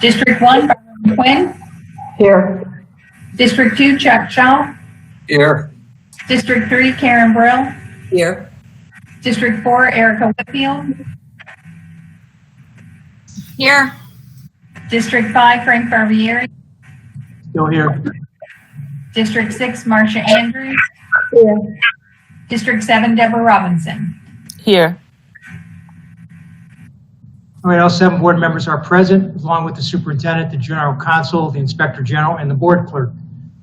District 1, Byron Quinn. Here. District 2, Chuck Shaw. Here. District 3, Karen Brill. Here. District 4, Erica Whitfield. Here. District 5, Frank Barbieri. Still here. District 6, Marcia Andrews. Here. District 7, Deborah Robinson. Here. All right, all 7 board members are present, along with the superintendent, the general counsel, the inspector general, and the board clerk.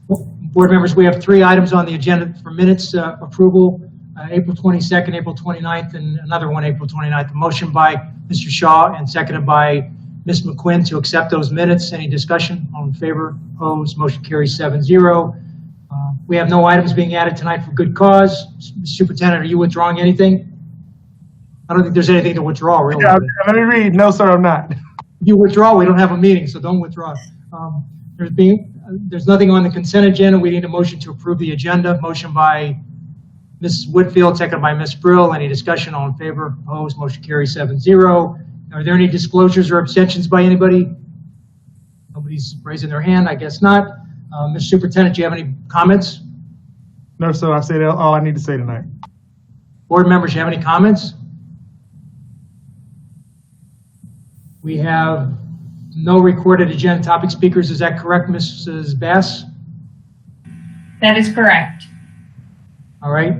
Board members, we have 3 items on the agenda for minutes approval, April 22nd, April 29th, and another one April 29th. A motion by Mr. Shaw and seconded by Ms. McQuinn to accept those minutes. Any discussion? All in favor? Opposed? Motion carries 7-0. We have no items being added tonight for good cause. Mr. Superintendent, are you withdrawing anything? I don't think there's anything to withdraw, really. Yeah, let me read. No, sir, I'm not. If you withdraw, we don't have a meeting, so don't withdraw. There's nothing on the consent agenda. We need a motion to approve the agenda. Motion by Mrs. Whitfield, seconded by Ms. Brill. Any discussion? All in favor? Opposed? Motion carries 7-0. Are there any disclosures or abstentions by anybody? Nobody's raising their hand. I guess not. Mr. Superintendent, do you have any comments? No, sir, I've said all I need to say tonight. Board members, do you have any comments? We have no recorded agenda topic speakers. Is that correct, Mrs. Bass? That is correct. All right.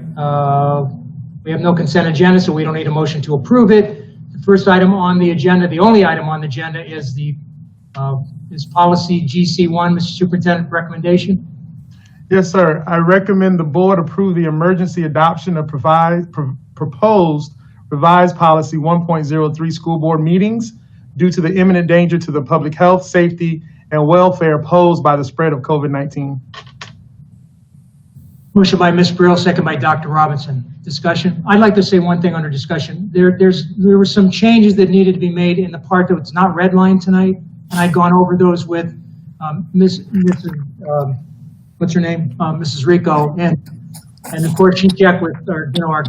We have no consent agenda, so we don't need a motion to approve it. The first item on the agenda, the only item on the agenda is is policy GC1. Mr. Superintendent, recommendation? Yes, sir. I recommend the board approve the emergency adoption of proposed revised policy 1.03 school board meetings due to the imminent danger to the public health, safety, and welfare posed by the spread of COVID-19. Motion by Ms. Brill, second by Dr. Robinson. Discussion. I'd like to say one thing under discussion. There were some changes that needed to be made in the part that was not redlined tonight, and I'd gone over those with what's her name, Mrs. Rico, and of course she checked with our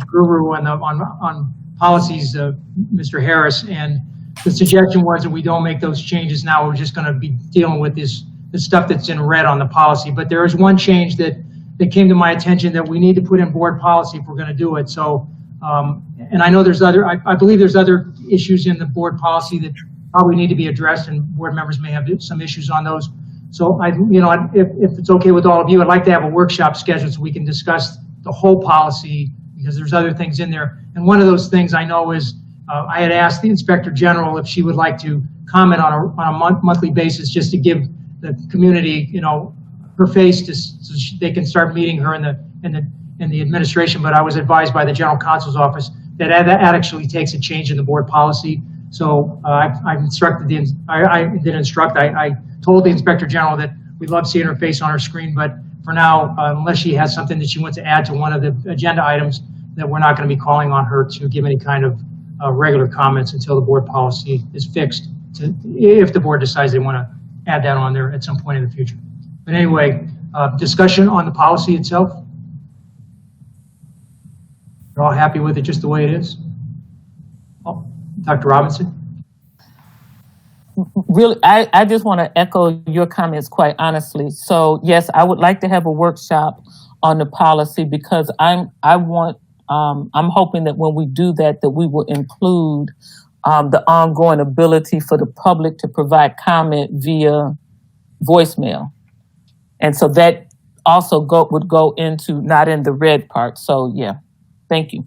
guru on policies, Mr. Harris, and the suggestion was that we don't make those changes now. We're just going to be dealing with this stuff that's in red on the policy. But there is one change that came to my attention that we need to put in board policy if we're going to do it. So, and I know I believe there's other issues in the board policy that probably need to be addressed, and board members may have some issues on those. So if it's okay with all of you, I'd like to have a workshop scheduled so we can discuss the whole policy, because there's other things in there. And one of those things I know is, I had asked the Inspector General if she would like to comment on a monthly basis, just to give the community, her face, so they can start meeting her in the administration. But I was advised by the General Counsel's office that actually takes a change in the board policy. So I told the Inspector General that we'd love seeing her face on her screen, but for now, unless she has something that she wants to add to one of the agenda items, that we're not going to be calling on her to give any kind of regular comments until the board policy is fixed, if the board decides they want to add that on there at some point in the future. But anyway, discussion on the policy itself. You're all happy with it just the way it is? Oh, Dr. Robinson? Really, I just want to echo your comments quite honestly. So yes, I would like to have a workshop on the policy, because I'm hoping that when we do that we will include the ongoing ability for the public to provide comment via voicemail. And so that also would go into, not in the red part. So yeah, thank you.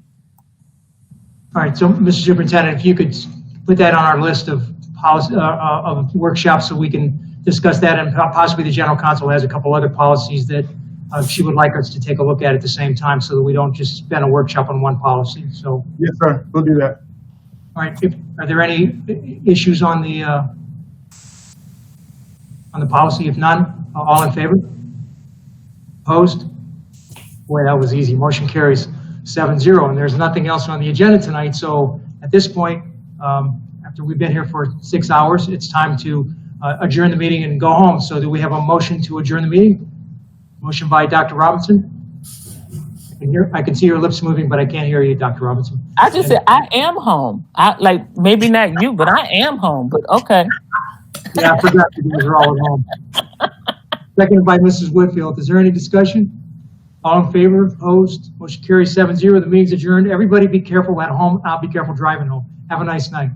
All right, so Mr. Superintendent, if you could put that on our list of policy, of workshops, so we can discuss that, and possibly the General Counsel has a couple other policies that she would like us to take a look at the same time, so that we don't just spend a workshop on one policy. So yes, sir, we'll do that. All right, are there any issues on the policy? If none, all in favor? Opposed? Boy, that was easy. Motion carries 7-0, and there's nothing else on the agenda tonight. So at this point, after we've been here for 6 hours, it's time to adjourn the meeting and go home. So do we have a motion to adjourn the meeting? Motion by Dr. Robinson. I can see your lips moving, but I can't hear you, Dr. Robinson. I just said I am home. Maybe not you, but I am home. But okay. Yeah, I forgot you guys are all at home. Seconded by Mrs. Whitfield. Is there any discussion? All in favor, opposed, motion carries 7-0. The meeting's adjourned. Everybody be careful at home. I'll be careful driving home. Have a nice night.